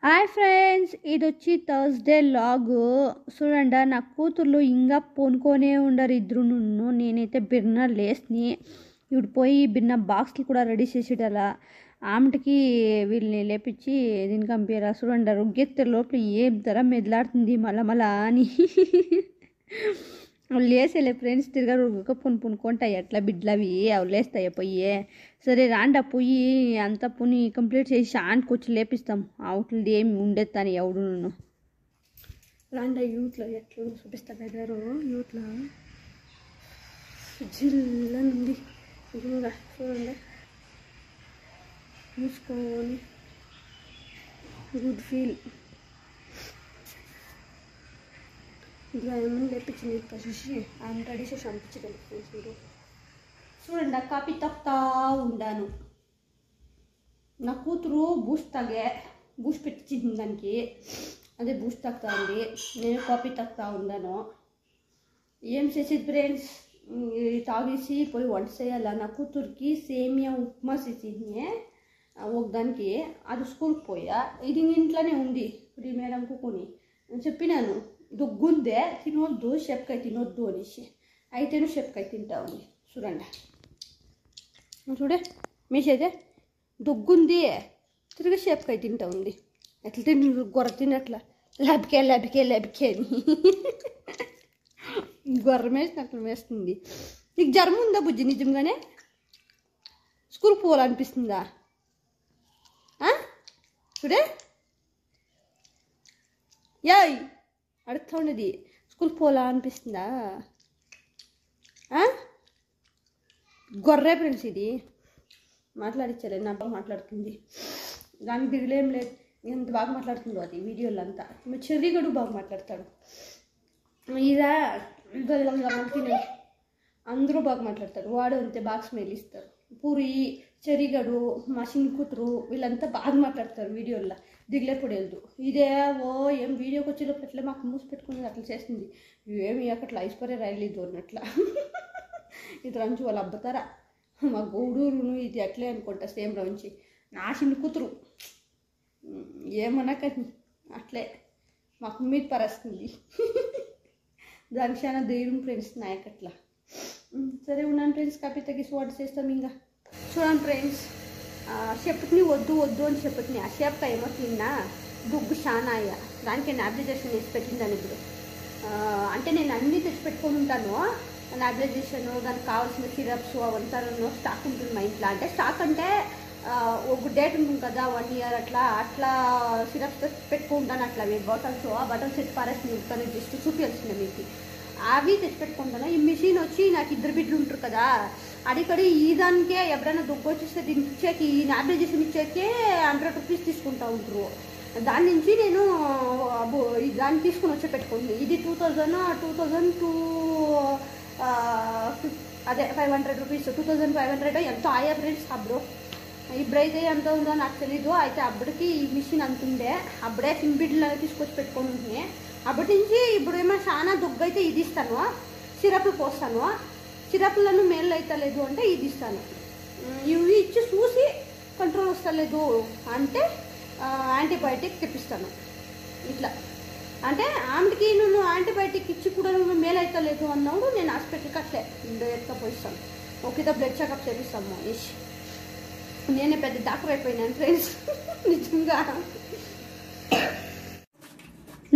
Hi friends, ఇది వచ్చి Thursday log. చూడండి, నా కూతుర్లు ఇంకా పొనుకొనే ఉండరు ఇద్దరు. నేనైతే బిర్న లేస్ని ఇప్పుడు పోయి బిర్న బాక్స్లు కూడా రెడీ చేసేటలా ఆమెకి వీళ్ళని లేపించి దీనికి పంపారా. చూడండి, రుగ్గెత్తే లోపల ఏం ధర మెదలాడుతుంది మళ్ళా అని. అవి లేసేలే ఫ్రెండ్స్, తిరగా రుగ్గక పునుకుంటాయి అట్లా బిడ్డలు అవి లేస్తాయి పోయి. సరే రాండా పోయి అంతా పుని కంప్లీట్ చేసి ఆంటికి వచ్చి లేపిస్తాం. అవుట్లది ఏమి ఉండేస్తాను ఎవడును. రాండా యూత్లో ఎట్లా చూపిస్తాను ఎదారు. యూత్లో జిల్లంది ఇంకా చూడండి, చూసుకొని గుడ్ ఫీల్. ఇట్లా ఏమన్నా లేపించింది చూసి ఆమె రెడీ చేసి పంపించగలి ఫ్రెండ్స్. మీరు చూడండి, కాపీ తక్కుతా ఉండాను. నా కూతురు బూస్ట్ తాగే బూస్ట్ పెట్టించింది దానికి, అదే బూస్ట్ తాగుతా ఉంది. నేను కాపీ తాగుతా ఉండాను. ఏం చేసేది ఫ్రెండ్స్, తాగేసి పోయి వంట చేయాలా. నా కూతురికి సేమియా ఉప్మా చేసింది ఒక దానికి, అది స్కూల్కి పోయా. ఇది ఇంట్లోనే ఉంది ఇప్పుడు మేడం కూకొని చెప్పినాను. దుగ్గుందే తినొద్దు, షెప్కాయ తినొద్దు అనేసి. అయితేను షెప్కాయ తింటామని. చూడండి చూడే మీసైతే దుగ్గుంది, తిరిగి షెప్కాయ తింటా ఉంది. ఎట్లా తిని గొర్రె తినట్లా లబికే అని గొర్రె వేసినట్లు వేస్తుంది. నీకు జ్వరం ఉందా బుజ్జి? నిజంగానే స్కూల్కి పోవాలనిపిస్తుందా? చూడే యాయ్ అడుగుతా ఉన్నది, స్కూల్కి పోలా అనిపిస్తుందా? గొర్రె ఫ్రెండ్స్ ఇది. మాట్లాడించలే, నా బాగా మాట్లాడుతుంది. దానికి దిగులేం లేదు, ఎంత బాగా మాట్లాడుతుందో అది వీడియోలో అంతా. చెర్రీగడు బాగా మాట్లాడతాడు. ఇదా తినే అందరూ బాగా మాట్లాడతాడు. వాడు అంతే బాగా స్మెల్ ఇస్తారు. పూరి, చెరిగడు, మా చిన్న కూతురు వీళ్ళంతా బాగా మాట్లాడతారు వీడియోల్లో. దిగులే పొడేదు ఇదే ఓ ఏం వీడియోకి వచ్చేటప్పుడు అట్లా మాకు మూసి పెట్టుకునేది అట్లా చేస్తుంది. ఏమి అట్లా ఐశ్వర్య రాయలేదు అన్నట్లా. ఇది రంచు వాళ్ళు అబ్బతారా మా గూడూరును ఇది అట్లే అనుకుంటా సేమ్ రంచి. నా చిన్న కూతురు ఏమనకని అట్లే మాకు మీద పరేస్తుంది. దానికి చాలా ధైర్యం ఫ్రెండ్స్ నాయకట్లా. సరే ఉన్నాను ఫ్రెండ్స్, కాపీ తగ్గిసి వాటర్ చేస్తాం. ఇంకా చూడండి ఫ్రెండ్స్, చెప్పటిని వద్దు అని చెప్పటిని ఆ షేప్గా ఏమో తిన్నా దుగ్గు చాలా అయ్యా. దానికి నాబ్లైజేషన్ వేసి పెట్టిందాను ఇప్పుడు. అంటే నేను అన్నీ తెచ్చిపెట్టుకొని ఉంటాను. నాబ్లైజేషన్ దానికి కావాల్సిన సిరప్స్ అవంతా స్టాక్ ఉంటుంది మా ఇంట్లో. అంటే స్టాక్ అంటే ఒక డేట్ ఉంటుంది కదా, 1 year అట్లా సిరప్స్ పెట్టుకుంటాను. అట్లా బాటిల్స్, ఆ బాటిల్స్ ఎత్తి పారేసి ఉంటాను. జస్ట్ చూపించాల్సింది మీకు, అవి తెచ్చిపెట్టుకుంటాను. ఈ మిషన్ వచ్చి నాకు 2 బిడ్డలు ఉంటారు కదా, అడికడి ఈ దానికే ఎవరైనా దుగ్గు వచ్చేస్తే దీనికి ఇచ్చేకి, ఈ నాబ్లైజేషన్ ఇచ్చేకే 100 rupees తీసుకుంటా ఉంటారు. దాని నుంచి నేను దాన్ని తీసుకుని వచ్చి పెట్టుకుంది. ఇది 2002 అదే 500 rupees, 2500 ఎంతో ఆయా ఫ్రెండ్స్. అప్పుడు ఇప్పుడైతే ఎంత ఉందో నాకు తెలీదు. అయితే అప్పటికి ఈ మిషన్ అంత ఉండే, అప్పుడే సింబిడ్లు తీసుకొచ్చి పెట్టుకొని ఉంటుంది. అప్పటి నుంచి ఇప్పుడు ఏమో చాలా దుగ్గు అయితే ఇది ఇస్తాను, సిరప్లు పోస్తాను. సిరప్లను మేలు అవుతలేదు అంటే ఇది ఇస్తాను. ఇవి ఇచ్చి చూసి కంట్రోల్ వస్తలేదు అంటే యాంటీబయాటిక్ తెప్పిస్తాను. ఇట్లా అంటే ఆమెకి నువ్వు యాంటీబయాటిక్ ఇచ్చి కూడా నువ్వు మేలు అవుతలేదు అన్నప్పుడు నేను హాస్పిటల్కి అట్లే ఎత్తుకపోయిస్తాను. ఒకేదా బ్లడ్ చెకప్ చేపిస్తాము అనేసి. నేనే పెద్ద డాక్టర్ అయిపోయినాను ఫ్రెండ్స్ నిజంగా.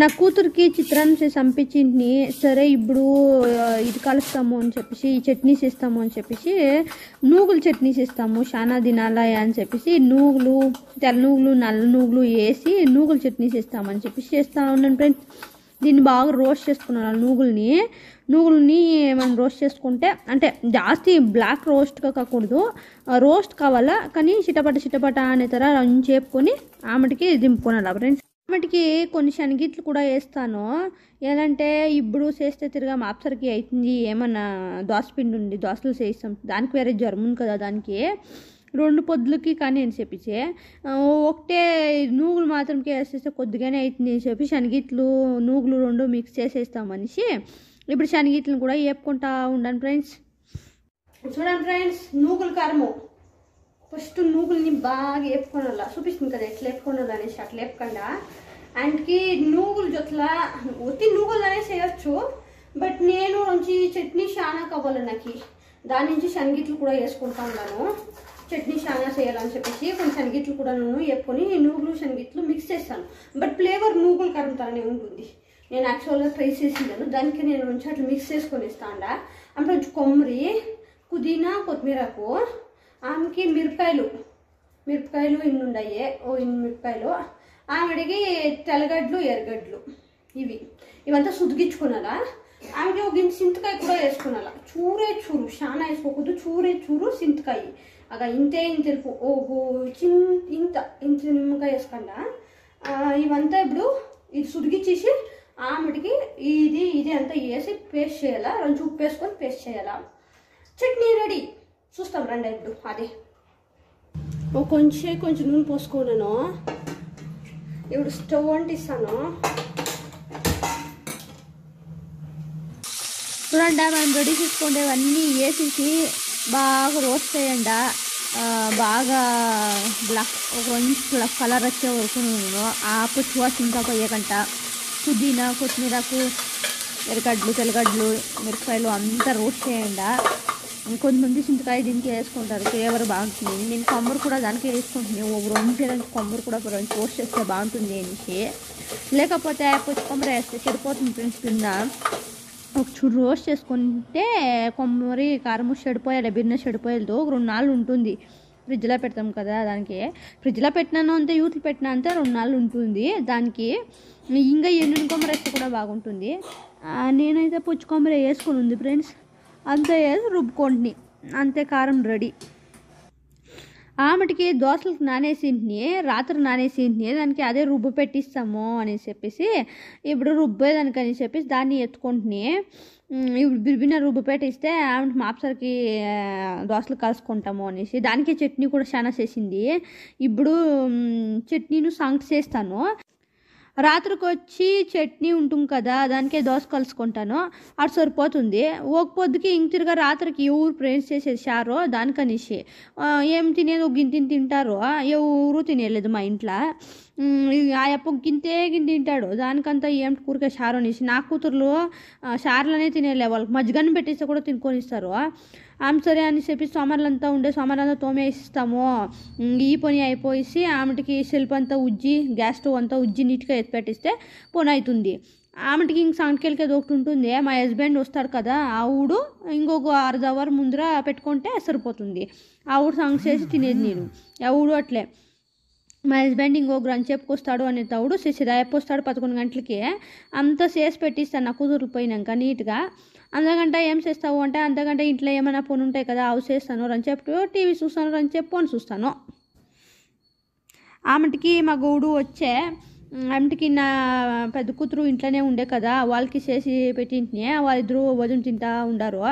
నా కూతురికి చిత్రాన్ని చేసి పంపించింది. సరే ఇప్పుడు ఇది కలుస్తాము అని చెప్పేసి, ఈ చట్నీస్ ఇస్తాము అని చెప్పేసి, నూగులు చట్నీస్ ఇస్తాము చాలా దినాలా అని చెప్పేసి నూగులు, తెల్ల నూగులు, నల్ల నూగులు వేసి నూగులు చట్నీస్ ఇస్తామని చెప్పేసి చేస్తా ఉన్నాను ఫ్రెండ్స్. దీన్ని బాగా రోస్ట్ చేసుకున్నాను. నూగుల్ని మనం రోస్ట్ చేసుకుంటే, అంటే జాస్తి బ్లాక్ రోస్ట్గా కాకూడదు, రోస్ట్ కావాలా. కానీ చిటపట అనే తర చేపుకొని ఆమెటికి దింపుకోనాలి ఫ్రెండ్స్. ఆమెటికి కొన్ని శనగిట్లు కూడా వేస్తాను. ఏంటంటే ఇప్పుడు చేస్తే తిరగా మాప్సరికి అవుతుంది. ఏమన్నా దోసపిండి ఉంది, దోసలు చేస్తాం. దానికి వేరే జ్వరం ఉంది కదా, దానికి 2 పొద్దులకి కానీ అని చెప్పేసి ఒకటే నూగులు మాత్రంకి వేసేస్తే కొద్దిగానే అవుతుంది అని చెప్పి శనగిట్లు నూగులు 2 మిక్స్ చేసేస్తామనేసి ఇప్పుడు శనగిట్లను కూడా వేపుకుంటా ఉండాను ఫ్రెండ్స్. చూడండి ఫ్రెండ్స్, నూగుల కారము ఫస్ట్ నూగుల్ని బాగా వేపుకోనాల చూపిస్తుంది కదా ఎట్లా వేపుకోనాలి అనేసి అట్లా వేపకుండా అండ్కి నూగులు జొట్ల ఒత్తి నూగులు అనేసి వేయచ్చు బట్ నేను నుంచి చట్నీ చాలా కావాలి నాకు దాని నుంచి శనగిట్లు కూడా వేసుకుంటా ఉన్నాను చట్నీ చాలా చేయాలని చెప్పేసి కొన్ని శనగిట్లు కూడా నేను వేపుకొని నూగులు శనగిట్లు మిక్స్ చేస్తాను బట్ ఫ్లేవర్ నూగులు కరంతానే ఉంటుంది నేను యాక్చువల్గా ట్రై చేసిందాను దానికి నేను నుంచి అట్లా మిక్స్ చేసుకొని ఇస్తాను అంటే కొంచెం కొమ్మరి పుదీనా కొత్తిమీరకు ఆమెకి మిరపకాయలు ఇన్ని ఉన్నాయి ఇన్ని మిరపకాయలు ఆమెడికి తెల్లగడ్డలు ఎర్రగడ్డలు ఇవంతా సుదిగించుకున్నాలా ఆమెకి ఒక ఇంత చింతకాయ కూడా వేసుకున్నాలా చూరు చాలా వేసుకోకూడదు చూరు చింతకాయ అలా ఇంతే ఓహో ఇంత నిమ్మకాయ వేసుకుండా ఇవంతా ఇప్పుడు ఇది సుదిగిచ్చేసి ఆమెడికి ఇది అంతా వేసి పేస్ట్ చేయాలా కొంచెం ఉప్పు వేసుకొని పేస్ట్ చేయాలా చట్నీ రెడీ చూస్తాం రండి ఇప్పుడు అదే కొంచెం నూనె పోసుకున్నాను ఇప్పుడు స్టవ్ అంటిస్తాను చూడండి మనం రెడీ చేసుకునేవన్నీ వేసేసి బాగా రోస్ట్ చేయండి బాగా ఒక మంచి కలర్ వచ్చే వరకు నూనెలో పచ్చి వాసన ఇంకా పోయకంట పుదీనా కొత్తిమీరకు ఎర్రగడ్డలు తెల్లగడ్డలు మిరపకాయలు అంతా రోస్ట్ చేయండి కొంతమంది చింతకాయ దీనికి వేసుకుంటారు ఫ్లేవర్ బాగుంటుంది నేను కొమ్మరు కూడా దానికి వేసుకుంటున్నాను ఒక రెండు కొమ్మరు కూడా రోస్ట్ చేస్తే బాగుంటుంది అనేసి లేకపోతే పచ్చి కొమ్మర వేస్తే చెడిపోతుంది ఫ్రెండ్స్ కింద ఒక చూడు రోస్ట్ చేసుకుంటే కొమ్మరి కారం చెడిపోయాలి బిర్న చెడిపోయేది ఒక 2 నాళ్ళు ఉంటుంది ఫ్రిడ్జ్లో పెడతాం కదా దానికి ఫ్రిడ్జ్లో పెట్టినాను అంతే యూత్లు పెట్టినా అంతే 2 నాళ్ళు ఉంటుంది దానికి ఇంకా ఎండిన కొమ్మర వేస్తే కూడా బాగుంటుంది నేనైతే పచ్చి కొమ్మర వేసుకొని ఉంది ఫ్రెండ్స్ అంతే వేసి రుబ్బుకోండి అంతే కారం రెడీ ఆమెటికి దోశలకు నానేసింటిని రాత్రి నానేసింటిని దానికి అదే రుబ్బు పెట్టిస్తాము అని చెప్పేసి ఇప్పుడు రుబ్బేదానికి అని చెప్పేసి దాన్ని ఎత్తుకుంటుని ఇప్పుడు బిర్బిన రుబ్బు పెట్టిస్తే ఆమె మాప్సర్కి దోశలు కలుసుకుంటాము అనేసి దానికి చట్నీ కూడా చాలా చేసింది ఇప్పుడు చట్నీను సాంగ్ చేస్తాను రాత్రికి వచ్చి చట్నీ ఉంటుంది కదా దానికే దోశ కలుసుకుంటాను అటు సరిపోతుంది ఒక పొద్దుకి ఇంక తిరగా రాత్రికి ఎవరు ఫ్రెండ్స్ చేసేది షారో దానికనేసి ఏం తినేది ఒక గింత తింటారు ఎవరు తినేలేదు మా ఇంట్లో ఆ అప్ప గింతే తింటాడు దానికంతా ఏం కూరకే షారు అనేసి నా కూతుర్లు షార్లనే తినేలే వాళ్ళకి మజ్జిగని పెట్టేస్తే కూడా తినుకొని ఇస్తారు సరే అని చెప్పి సోమర్లంతా సోమరంతా తోమేసిస్తాము ఈ పని అయిపోయి ఆమెటికి సెల్ఫ్ అంతా ఉజ్జి గ్యాస్ స్టవ్ అంతా ఉజ్జి నీట్గా ఎత్తి పెట్టిస్తే పని అవుతుంది ఆమెటికి ఇంక సంకెళ్ళకి ఒకటి ఉంటుంది మా హస్బెండ్ వస్తాడు కదా ఆవుడు ఇంకొక అర్ధ అవర్ ముందర పెట్టుకుంటే సరిపోతుంది ఆవుడు సంగ చేసి తినేది నేను ఆవుడు అట్లే మా హస్బెండ్ ఇంకొక రన్ చెప్పుకొస్తాడు అనే తవుడు చేసేది అయిపోస్తాడు 11 గంటలకి అంతా చేసి పెట్టిస్తాను నా కూతురు పోయినాక నీట్గా అంతకంటే ఏం చేస్తావు అంటే అంతకంటే ఇంట్లో ఏమైనా పని ఉంటాయి కదా అవి చేస్తాను రన్ చెప్పు టీవీ చూస్తాను రన్ చెప్పు అని చూస్తాను ఆమెటికి మా గౌడు వచ్చే ఆమెటికి నా పెద్ద కూతురు ఇంట్లోనే ఉండే కదా వాళ్ళకి చేసి పెట్టింటిని వాళ్ళిద్దరూ భోజనం తింటా ఉండారు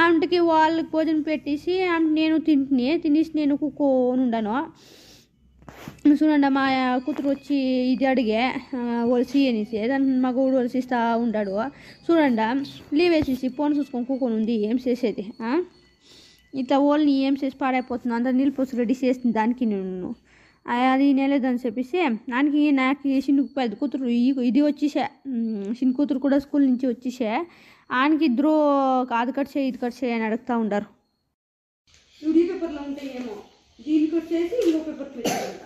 ఆమెటికి వాళ్ళకి భోజనం పెట్టేసి నేను తినేసి నేను కూకొని ఉండాను చూడండి మా కూతురు వచ్చి ఇది అడిగే ఒలిసి అనేసి దాన్ని మా గౌడు ఒలిసిస్తూ ఉన్నాడు చూడండి లీవ్ వేసేసి ఫోన్ చూసుకొని కూకొని ఉంది ఏం చేసేది ఇట్లా ఓల్ని ఏం చేసి పాడైపోతుంది అంతా నీళ్ళు పోసి రెడీ చేస్తుంది దానికి నేను అది నేలేదని చెప్పేసి దానికి నాకు చిన్న పెద్ద కూతురు ఇది వచ్చేసే చిన్న కూతురు కూడా స్కూల్ నుంచి వచ్చేసే ఆయనకి ఇద్దరు అది కట్ చేయి ఇది కట్ చేయి అని అడుగుతూ ఉంటారు ఈ పేపర్లో ఉంటాయేమో దీన్ని కట్ చేసి ఇంకో పేపర్ పెట్టాలంట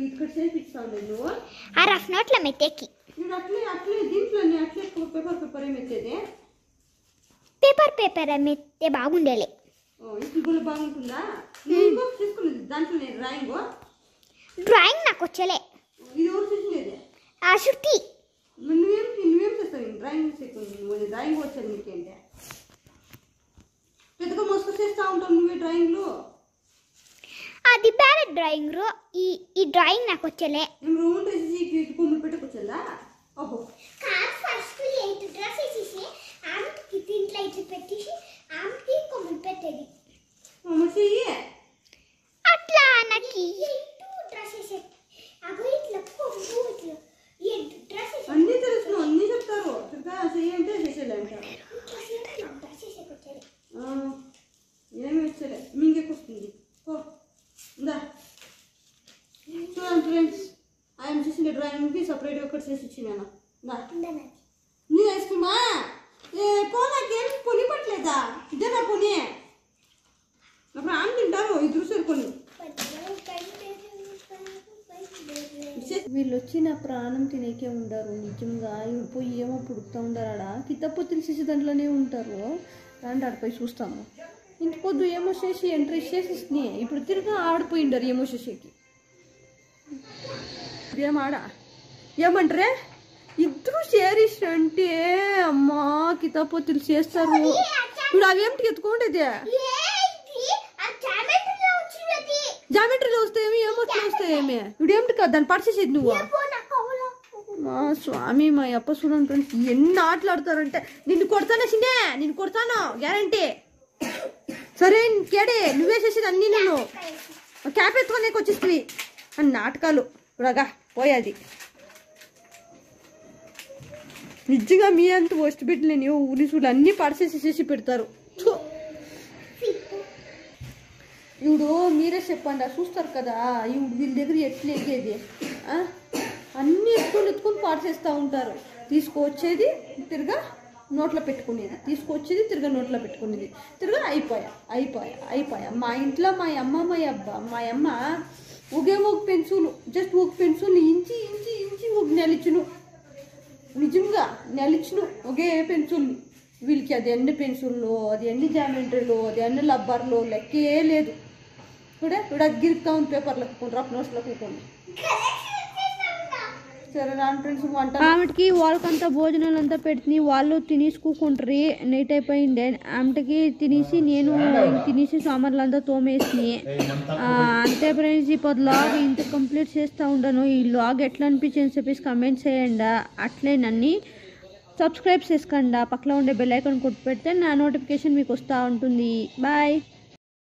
ఇక్కడ చేపిస్తాను నువ్వు ఆ రఫ్ నోట్ల మెత్తేకి అట్లే దీంట్లో అట్లే పేపర్ ఏమెత్తేది పేపర్ మెత్తే బాగుండేలే ఇప్పుడు బాగుంటుందా తీసుకున్నది దాంట్లో డ్రాయింగ్ నాకు వచ్చలే ఇది ఎవరు చేసినది ఆ శృతి నువ్వేం చేస్తావు డ్రాయింగ్ వచ్చాను నీకేంటే పెద్దగా మోసుకు చేస్తూ ఉంటావు నువ్వే డ్రాయింగ్లు అది ಬೇರೆ డ్రాయింగ్ ఈ డ్రాయింగ్ నాకు వచ్చలే రౌండ్ వేసి కొమ్ములు పెట్టుకొచ్చలా ఓహో కాదు ఫస్ట్ 8 డ్రెస్ వేసేసి ఆమెకి దీంట్లో ఇట్లా పెట్టేసి ఆమెకి కొమ్ములు పెట్టేది చెయ్యి అట్లా నాకు 8 డ్రెస్ వేసే అగో ఇట్లా కొమ్ము ఇట్లా 8 డ్రెస్ అన్నీ తెలుసు ఇచ్చినాను నీ ఐస్ క్రీమా ఏ పోనాకేం పొని పట్టలేదా ఇదే నా పొని అప్పుడు ఆమె తింటారు ఇద్దరు సరుకొని వీళ్ళు వచ్చి నా ప్రాణం తినేకే ఉండరు నిజంగా ఇప్పుడు పోయి ఏమో పుడుతూ ఉండరాడా కితపొత్తులు చేసి దాంట్లోనే ఉంటారు దాంట్లో ఆడిపోయి చూస్తాము ఇంటి పొద్దు ఏమో చేసి ఎంట్రీ చేసేసి ఇప్పుడు తిరిగి ఆడిపోయిండారు ఏమో చేసేకి ఏం ఆడ ఏమంటారే ఇద్దరు చేరిస్తా అంటే అమ్మా కితపొత్తులు చేస్తారు ఇప్పుడు అవేమిటి ఎత్తుకోండి జామెట్రీలో వస్తాయేమి ఏమొచ్చి వస్తాయేమి ఇప్పుడు ఏమిటి కదా దాన్ని పడిచేసేది నువ్వు మా స్వామి మా అప్ప చూడండి ఫ్రెండ్స్ ఎన్ని ఆటలు ఆడతారంటే నిన్ను కొడతానా చిన్నే నిన్ను కొడతాను గ్యారంటీ సరే కేడే నువ్వే చేసేది అన్నీ నేను క్యాప్ ఎత్తుకోనేకి వచ్చేస్తుంది అని నాటకాలు ఇప్పుడగా పోయేది నిజంగా మీ అంత వస్తు పెట్టలేని ఉరిసులు అన్నీ పడిచేసేసి పెడతారు ఇప్పుడు మీరే చెప్పండి చూస్తారు కదా ఇప్పుడు వీళ్ళ దగ్గర ఎట్లా ఎగ్గేది అన్నీ ఎత్తుకొని పార్చేస్తూ ఉంటారు తీసుకువచ్చేది తిరగా నోట్లో పెట్టుకునేది తీసుకొచ్చేది తిరగా నోట్లో పెట్టుకునేది తిరగా అయిపోయా మా ఇంట్లో మా అమ్మ మా అమ్మ ఒకే ఒక పెన్సిల్ జస్ట్ ఒక పెన్సిల్ని ఇంచి ఒక నెలిచును నిజంగా నెలిచును ఒకే పెన్సిల్ని వీళ్ళకి అది ఎన్ని పెన్సిల్లో అది ఎన్ని జామెట్రీలో అది ఎన్ని లబ్బర్లో లెక్కే లేదు ఇప్పుడు గిరుతా ఉంది పేపర్లో రఫ్ నోట్స్లో కూకోండి సరే రాను ఫ్రెండ్స్ వంట ఆమెకి వాళ్ళకంతా భోజనాలు అంతా పెడుతుంది వాళ్ళు తినేసి కూకుంటారు నైట్ అయిపోయింది ఆమెకి తినేసి నేను తినేసి సామాన్లు తోమేసి అంతే ఫ్రెండ్స్ ఇప్పుడు లాగ్ ఇంత కంప్లీట్ చేస్తూ ఉండను ఈ లాగ్ ఎట్లా అనిపించింది చెప్పేసి కమెంట్ చేయండి అట్లే నన్ను సబ్స్క్రైబ్ చేసుకోండి పక్కన ఉండే బెల్ ఐకాన్ కొట్టి పెడితే నా నోటిఫికేషన్ మీకు వస్తూ ఉంటుంది బాయ్